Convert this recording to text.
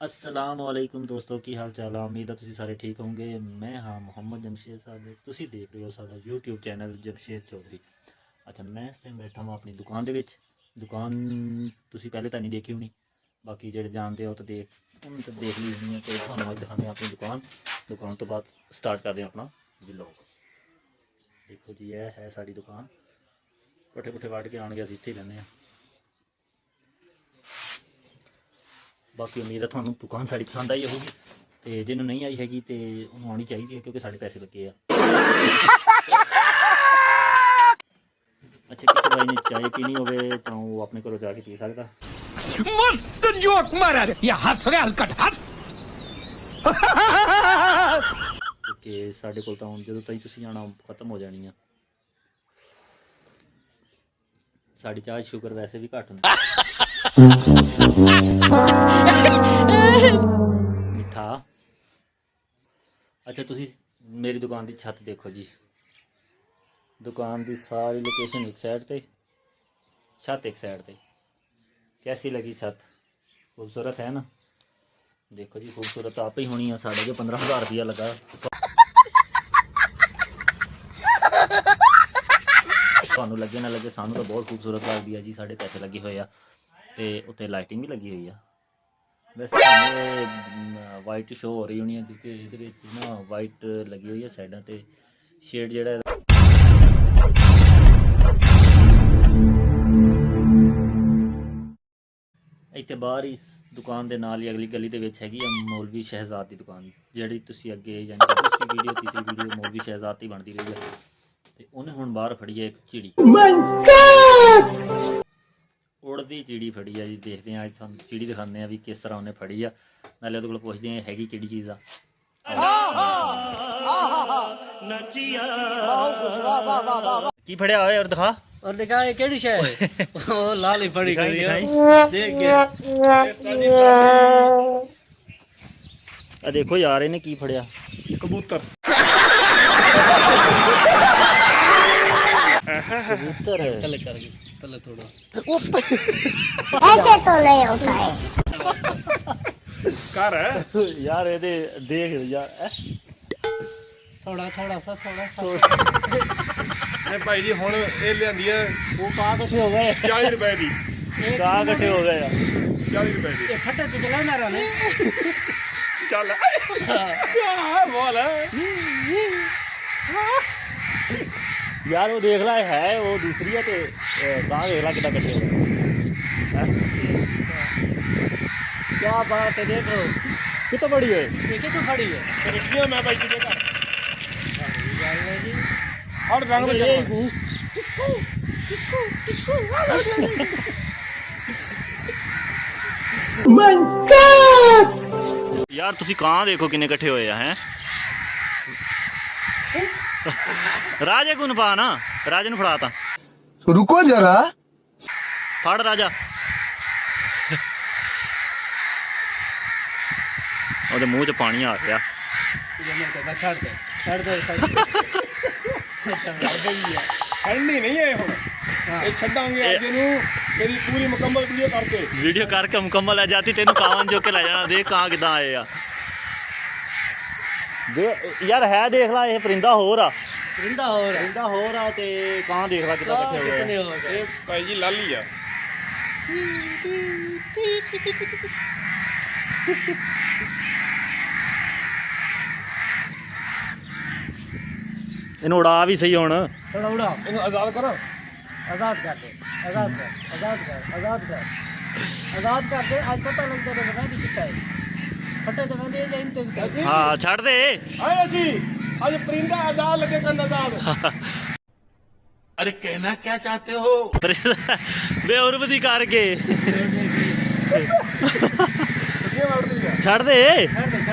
असलामुअलैकुम दोस्तों की हाल चाल है। उम्मीद है तुम सारे ठीक होंगे। मैं हाँ मोहम्मद जमशेद साहब तुम देख रहे हो साडा यूट्यूब चैनल जमशेद चौधरी। अच्छा मैं इस टाइम बैठा हाँ अपनी दुकान के दुकान तुम पहले तो नहीं देखी होनी, बाकी जो जानते हो तो देख ली होनी है। तो थानू अज दिखाने अपनी दुकान तो बाद स्टार्ट करते हैं अपना व्लॉग। देखो जी यह है साड़ी दुकान, पट्ठे पुट्ठे वढ़ के आने असीं इत्थे ही रहिंदे आ। बाकी उम्मीद है थानू दुकान साड़ी पसंद आई होगी, तो जिन्होंने नहीं आई हैगी तो उन्होंने आनी चाहिए क्योंकि साढ़े पैसे लगे आ। अच्छा किसी भाई ने चाय पीनी हो तो वो अपने घरों जाके पी सकता। मस्त जोक मारा रे या हंस रे हलकट हंस क्योंकि साढ़े कोल तो जो तक तुम आना खत्म हो जानी है। साड़ी चाह शुगर वैसे भी घट होंदी मिठा। अच्छा तुसी मेरी दुकान की छत देखो जी, दुकान की सारी लोकेशन एक साइड पे, छत एक साइड पे। कैसी लगी छत? खूबसूरत है ना? देखो जी खूबसूरत आप ही होनी है। साढ़े जो 15,000 रुपया लगा थानू लगे ना लगे, सानू तो बहुत खूबसूरत लगती है जी। साढ़े पैसे लगे हुए आ ते उत्ते लाइटिंग भी लगी हुई है। वैसे वाइट शो हो रही होनी है क्योंकि ये ना वाइट लगी हुई है साइडा ते शेड जेड़ा इत्थे बाहर ही दुकान के नाल ही अगली गली के हैगी मौलवी शहजाद की दुकान, जी तुम अगे यानी कि दूसरी वीडियो तीसरी वीडियो मौलवी शहजाद की बनती रही है। तो उन्हें हुण बाहर फड़ी है एक चिड़ी, उड़ती चिड़ी फड़ी है जी। देखते हैं अज तुहानू चिड़ी दिखाने हैं भी किस तरह उन्हें फड़ी आ, नाले उहदे कोलों पुछदे हैं हैगी किहड़ी चीज़ आ। की फड़िया होए और दिखा और दिखा ये केड़ी शय है ओ लाल ही पड़ी दिखाई गई दिखाई। देख के आ देखो यार इन्हें की फड़िया कबूतर कबूतर है। तले कर तले थोड़ा ऐसे तो नहीं होता है। कर है यार ये देख यार थोड़ा थोड़ा सा ए भाई जी हुण ए लियांदी है वो कहाँ कट्ठे हो गए? 40 रुपए दी, कहाँ कट्ठे हो गए यार? 40 रुपए दी। ये फटे तो चला ना रहा चल क्या बोल यार वो देख ला है वो दूसरी है तो कहाँ देख ला कितना कट्ठे हो गए। क्या बात है देखो कितना बड़ी है देखे तो खड़ी है रिक्कियां मैं भाई तुझे कर और रंग में चल यार तुसी कहाँ देखो किन्ने कट्ठे होए हैं? राजे को पा ना, राजे ने फड़ा ता रुको जरा फड़ राजा। ਉਹਦੇ ਮੂੰਹ 'ਚ ਪਾਣੀ ਆ ਗਿਆ। छड़ दे ठंडी नहीं है हुण ये छड्डांगे अज नू तेरी पूरी मुकम्मल वीडियो करके वीडियो करके मुकम्मल आ जाती तेन कावन जो के लै जाना। देख कहाँ किदा आए आ दे यार है देख ला ये परिंदा होर आ परिंदा हो रहा ते कहाँ देख ला किदा कट्ठे हो कितने गए। हो गए ये भाई जी लाली आ ਇਹਨੂੰ ਉਡਾ ਵੀ ਸਹੀ ਹੁਣ। थोड़ा उड़ा इन्हू आजाद करो आजाद कर दे आजाद कर आजाद कर आजाद कर आजाद कर दे आज पता लगता है बता भी कितना है फटे तो मैं जाइन तो ਹਾਂ ਛੱਡ ਦੇ। आए जी आज परिंदा आजाद लगे कन आजाद अरे कहना क्या चाहते हो ਬੇਉਰਬਦੀ ਕਰਕੇ ये मार दी ਛੱਡ ਦੇ। छड़ दे